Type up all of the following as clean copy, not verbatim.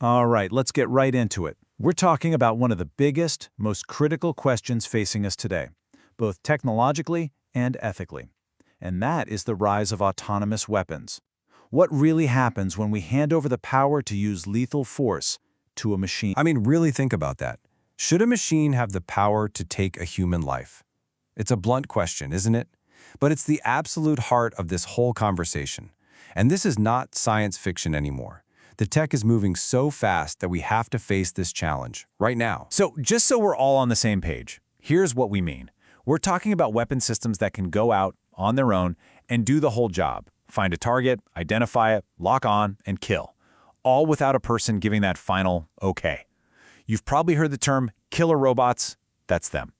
All right, let's get right into it. We're talking about one of the biggest, most critical questions facing us today, both technologically and ethically. And that is the rise of autonomous weapons. What really happens when we hand over the power to use lethal force to a machine? I mean, really think about that. Should a machine have the power to take a human life? It's a blunt question, isn't it? But it's the absolute heart of this whole conversation. And this is not science fiction anymore. The tech is moving so fast that we have to face this challenge right now. So, just so we're all on the same page, here's what we mean. We're talking about weapon systems that can go out on their own and do the whole job. Find a target, identify it, lock on, and kill. All without a person giving that final okay. You've probably heard the term killer robots. That's them.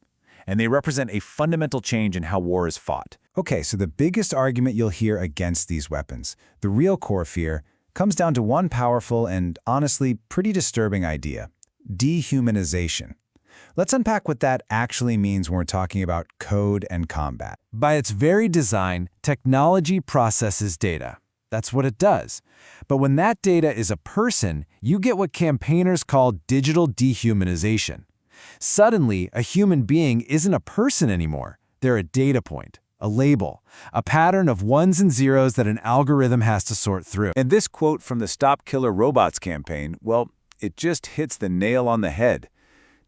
And they represent a fundamental change in how war is fought. Okay, so the biggest argument you'll hear against these weapons, the real core fear, comes down to one powerful and honestly pretty disturbing idea: dehumanization. Let's unpack what that actually means when we're talking about code and combat. By its very design, technology processes data. That's what it does. But when that data is a person, you get what campaigners call digital dehumanization. Suddenly, a human being isn't a person anymore. They're a data point, a label, a pattern of ones and zeros that an algorithm has to sort through. And this quote from the Stop Killer Robots campaign, well, it just hits the nail on the head.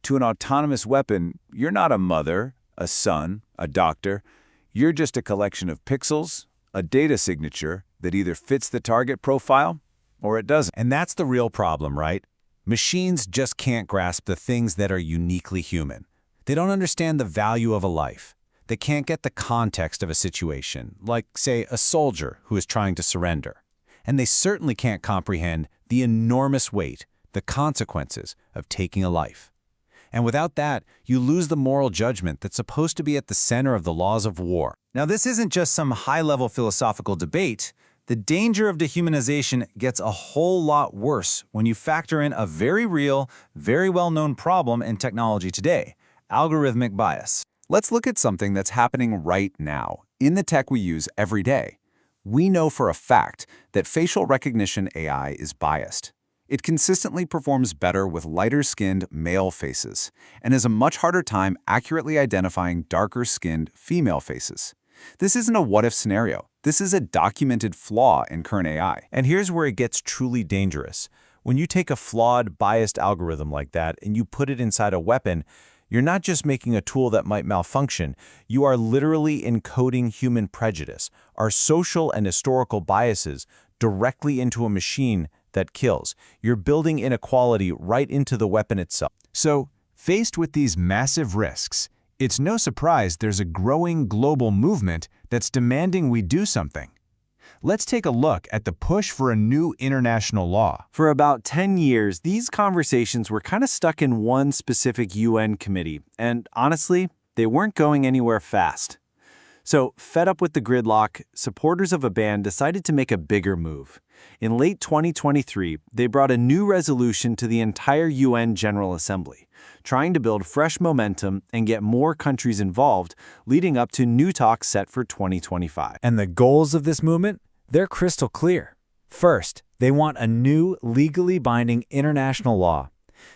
To an autonomous weapon, you're not a mother, a son, a doctor. You're just a collection of pixels, a data signature that either fits the target profile or it doesn't. And that's the real problem, right? Machines just can't grasp the things that are uniquely human. They don't understand the value of a life. They can't get the context of a situation, like, say, a soldier who is trying to surrender. And they certainly can't comprehend the enormous weight, the consequences of taking a life. And without that, you lose the moral judgment that's supposed to be at the center of the laws of war. Now, this isn't just some high-level philosophical debate. The danger of dehumanization gets a whole lot worse when you factor in a very real, very well-known problem in technology today: algorithmic bias. Let's look at something that's happening right now in the tech we use every day. We know for a fact that facial recognition AI is biased. It consistently performs better with lighter-skinned male faces and has a much harder time accurately identifying darker-skinned female faces. This isn't a what-if scenario. This is a documented flaw in current AI. And here's where it gets truly dangerous. When you take a flawed, biased algorithm like that and you put it inside a weapon, you're not just making a tool that might malfunction, you are literally encoding human prejudice, our social and historical biases, directly into a machine that kills. You're building inequality right into the weapon itself. So, faced with these massive risks, it's no surprise there's a growing global movement that's demanding we do something. Let's take a look at the push for a new international law. For about 10 years, these conversations were kind of stuck in one specific UN committee, and honestly, they weren't going anywhere fast. So, fed up with the gridlock, supporters of a ban decided to make a bigger move. In late 2023, they brought a new resolution to the entire UN General Assembly, trying to build fresh momentum and get more countries involved, leading up to new talks set for 2025. And the goals of this movement? They're crystal clear. First, they want a new, legally binding international law.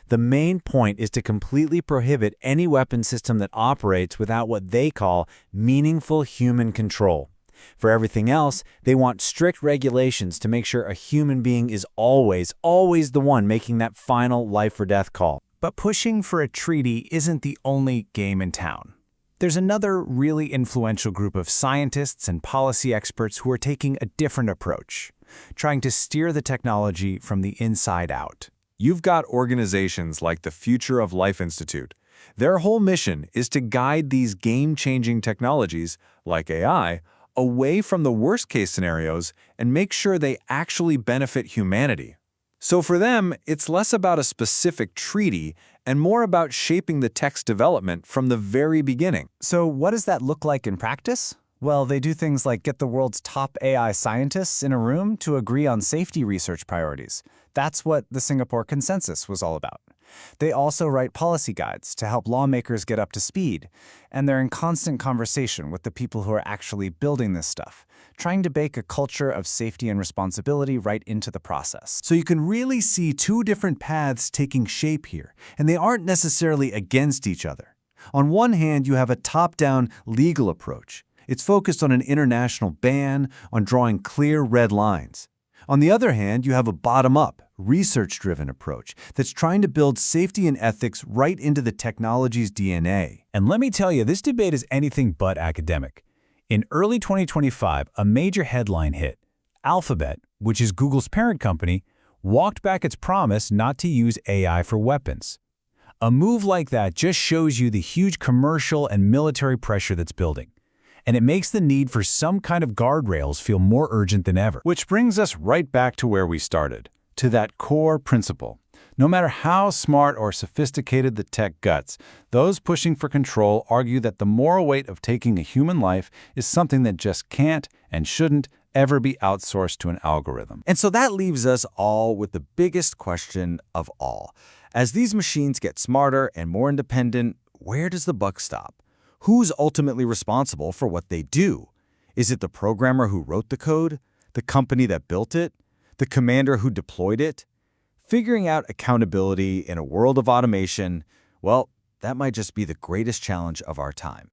The main point is to completely prohibit any weapon system that operates without what they call meaningful human control. For everything else, they want strict regulations to make sure a human being is always the one making that final life or death call. But pushing for a treaty isn't the only game in town. There's another really influential group of scientists and policy experts who are taking a different approach, trying to steer the technology from the inside out. You've got organizations like the Future of Life Institute. Their whole mission is to guide these game-changing technologies, like AI, away from the worst-case scenarios and make sure they actually benefit humanity. So for them, it's less about a specific treaty and more about shaping the tech's development from the very beginning. So what does that look like in practice? Well, they do things like get the world's top AI scientists in a room to agree on safety research priorities. That's what the Singapore Consensus was all about. They also write policy guides to help lawmakers get up to speed, and they're in constant conversation with the people who are actually building this stuff, trying to bake a culture of safety and responsibility right into the process. So you can really see two different paths taking shape here, and they aren't necessarily against each other. On one hand, you have a top-down legal approach. It's focused on an international ban, on drawing clear red lines. On the other hand, you have a bottom-up, research-driven approach that's trying to build safety and ethics right into the technology's DNA. And let me tell you, this debate is anything but academic. In early 2025, a major headline hit. Alphabet, which is Google's parent company, walked back its promise not to use AI for weapons. A move like that just shows you the huge commercial and military pressure that's building. And it makes the need for some kind of guardrails feel more urgent than ever. Which brings us right back to where we started, to that core principle. No matter how smart or sophisticated the tech guts, those pushing for control argue that the moral weight of taking a human life is something that just can't and shouldn't ever be outsourced to an algorithm. And so that leaves us all with the biggest question of all. As these machines get smarter and more independent, where does the buck stop? Who's ultimately responsible for what they do? Is it the programmer who wrote the code? The company that built it? The commander who deployed it? Figuring out accountability in a world of automation, well, that might just be the greatest challenge of our time.